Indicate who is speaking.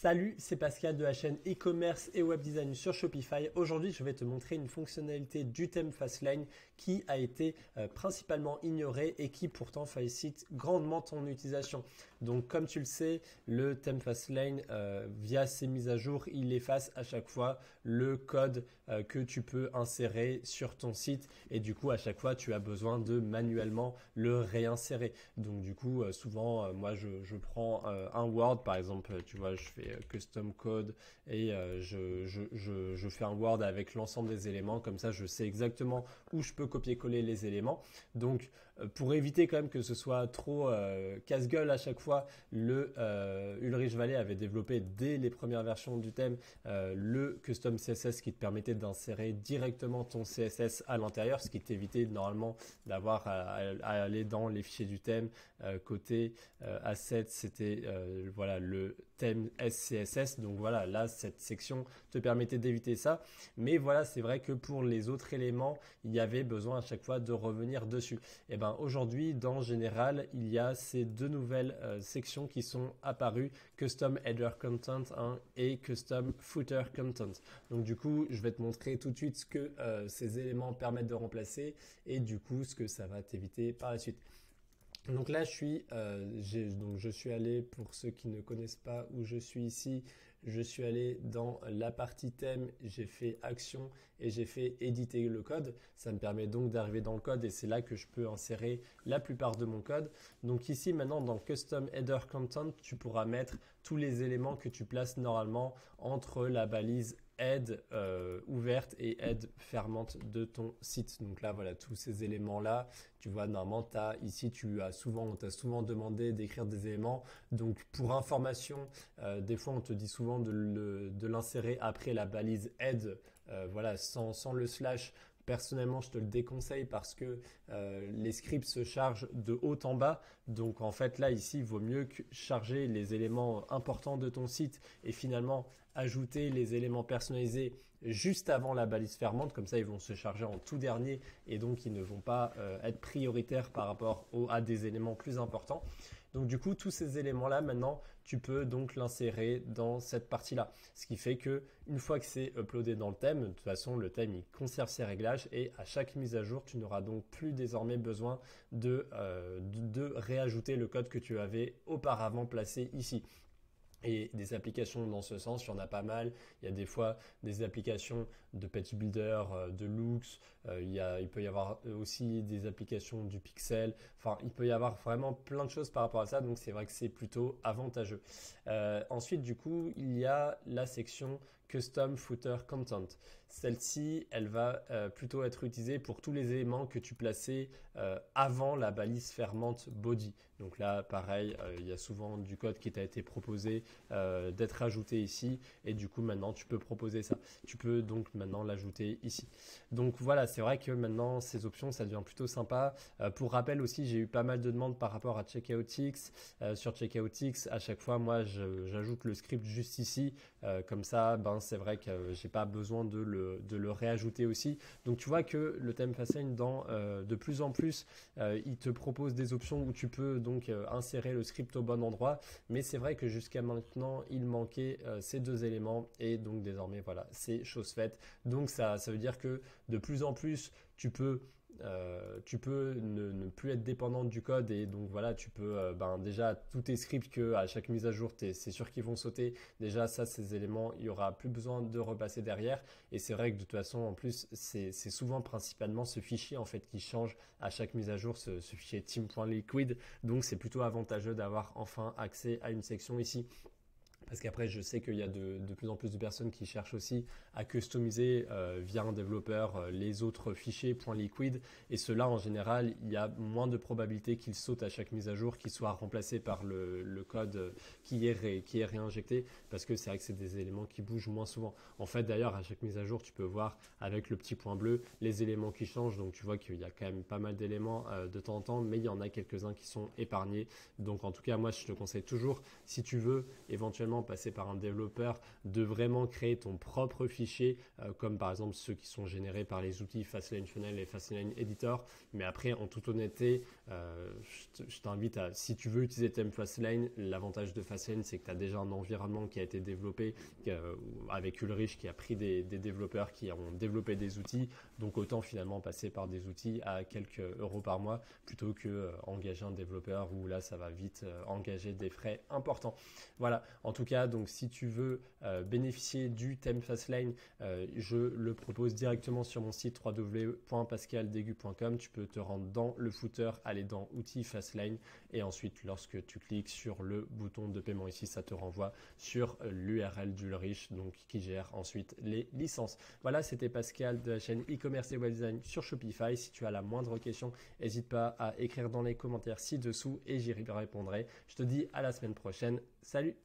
Speaker 1: Salut, c'est Pascal de la chaîne e-commerce et web design sur Shopify. Aujourd'hui, je vais te montrer une fonctionnalité du thème Fastlane qui a été principalement ignorée et qui pourtant facilite grandement ton utilisation. Donc, comme tu le sais, le thème Fastlane, via ses mises à jour, il efface à chaque fois le code que tu peux insérer sur ton site et du coup, à chaque fois, tu as besoin de manuellement le réinsérer. Donc, du coup, souvent, moi, je prends un Word, par exemple, tu vois, je fais custom code et je fais un Word avec l'ensemble des éléments. Comme ça, je sais exactement où je peux copier-coller les éléments. Donc, pour éviter quand même que ce soit trop casse-gueule à chaque fois, Ulrich Vallée avait développé dès les premières versions du thème le custom CSS qui te permettait d'insérer directement ton CSS à l'intérieur, ce qui t'évitait normalement d'avoir à aller dans les fichiers du thème. Côté assets, c'était voilà le thème SCSS. Donc voilà, là cette section te permettait d'éviter ça. Mais voilà, c'est vrai que pour les autres éléments, il y avait besoin à chaque fois de revenir dessus. Et ben aujourd'hui, dans Général, il y a ces deux nouvelles sections qui sont apparues, Custom Header Content et Custom Footer Content. Donc du coup, je vais te montrer tout de suite ce que ces éléments permettent de remplacer et du coup, ce que ça va t'éviter par la suite. Donc là, je suis allé, pour ceux qui ne connaissent pas où je suis ici, je suis allé dans la partie thème, j'ai fait action et j'ai fait éditer le code. Ça me permet donc d'arriver dans le code et c'est là que je peux insérer la plupart de mon code. Donc ici, maintenant, dans Custom Header Content, tu pourras mettre tous les éléments que tu places normalement entre la balise aide ouverte et aide fermante de ton site. Donc là, voilà, tous ces éléments-là, tu vois, normalement, ici, on t'a souvent demandé d'écrire des éléments. Donc, pour information, des fois, on te dit souvent de l'insérer après la balise aide, voilà, sans le slash. Personnellement, je te le déconseille parce que les scripts se chargent de haut en bas. Donc en fait, là, ici, il vaut mieux charger les éléments importants de ton site et finalement ajouter les éléments personnalisés juste avant la balise fermante. Comme ça, ils vont se charger en tout dernier et donc ils ne vont pas être prioritaires par rapport à des éléments plus importants. Donc du coup, tous ces éléments-là, maintenant, tu peux donc l'insérer dans cette partie-là. Ce qui fait que une fois que c'est uploadé dans le thème, de toute façon, le thème, il conserve ses réglages et à chaque mise à jour, tu n'auras donc plus désormais besoin de réajouter le code que tu avais auparavant placé ici. Et des applications dans ce sens, il y en a pas mal. Il y a des fois des applications de Page Builder, de Loox. Il peut y avoir aussi des applications du Pixel. Enfin, il peut y avoir vraiment plein de choses par rapport à ça. Donc, c'est vrai que c'est plutôt avantageux. Ensuite, du coup, il y a la section Custom Footer Content. Celle-ci, elle va plutôt être utilisée pour tous les éléments que tu plaçais avant la balise fermante body. Donc là, pareil, il y a souvent du code qui t'a été proposé d'être ajouté ici et du coup maintenant tu peux proposer ça. Tu peux donc maintenant l'ajouter ici. Donc voilà, c'est vrai que maintenant ces options ça devient plutôt sympa. Pour rappel aussi, j'ai eu pas mal de demandes par rapport à CheckoutX. Sur CheckoutX, à chaque fois moi j'ajoute le script juste ici. Comme ça, c'est vrai que j'ai pas besoin de le réajouter aussi. Donc tu vois que le thème Fastlane de plus en plus il te propose des options où tu peux donc insérer le script au bon endroit. Mais c'est vrai que jusqu'à maintenant, il manquait ces deux éléments et donc désormais, voilà, c'est chose faite. Donc ça veut dire que de plus en plus, tu peux ne plus être dépendante du code et donc voilà, tu peux déjà tous tes scripts que à chaque mise à jour, c'est sûr qu'ils vont sauter. Déjà ça, ces éléments, il y aura plus besoin de repasser derrière. Et c'est vrai que de toute façon, en plus, c'est souvent principalement ce fichier en fait qui change à chaque mise à jour, ce fichier theme.liquid. Donc c'est plutôt avantageux d'avoir enfin accès à une section ici. Parce qu'après, je sais qu'il y a de plus en plus de personnes qui cherchent aussi à customiser via un développeur les autres fichiers .liquid. Et cela, en général, il y a moins de probabilité qu'ils sautent à chaque mise à jour, qu'ils soient remplacés par le code qui est réinjecté. Parce que c'est vrai que c'est des éléments qui bougent moins souvent. En fait, d'ailleurs, à chaque mise à jour, tu peux voir avec le petit point bleu les éléments qui changent. Donc, tu vois qu'il y a quand même pas mal d'éléments de temps en temps, mais il y en a quelques-uns qui sont épargnés. Donc, en tout cas, moi, je te conseille toujours, si tu veux éventuellement forcément passer par un développeur, de vraiment créer ton propre fichier, comme par exemple ceux qui sont générés par les outils Fastlane Funnel et Fastlane Editor. Mais après, en toute honnêteté, je t'invite à, si tu veux utiliser Theme Fastlane, l'avantage de Fastlane, c'est que tu as déjà un environnement qui a été développé avec Ulrich, qui a pris des développeurs qui ont développé des outils. Donc autant finalement passer par des outils à quelques euros par mois plutôt que engager un développeur où là ça va vite engager des frais importants. Voilà, en tout cas, donc si tu veux bénéficier du thème Fastlane, je le propose directement sur mon site www.pascaldegu.com. Tu peux te rendre dans le footer, aller dans outils Fastlane et ensuite lorsque tu cliques sur le bouton de paiement ici, ça te renvoie sur l'URL d'Ulrich, donc qui gère ensuite les licences. Voilà, c'était Pascal de la chaîne e-commerce et web design sur Shopify. Si tu as la moindre question, n'hésite pas à écrire dans les commentaires ci-dessous et j'y répondrai. Je te dis à la semaine prochaine. Salut!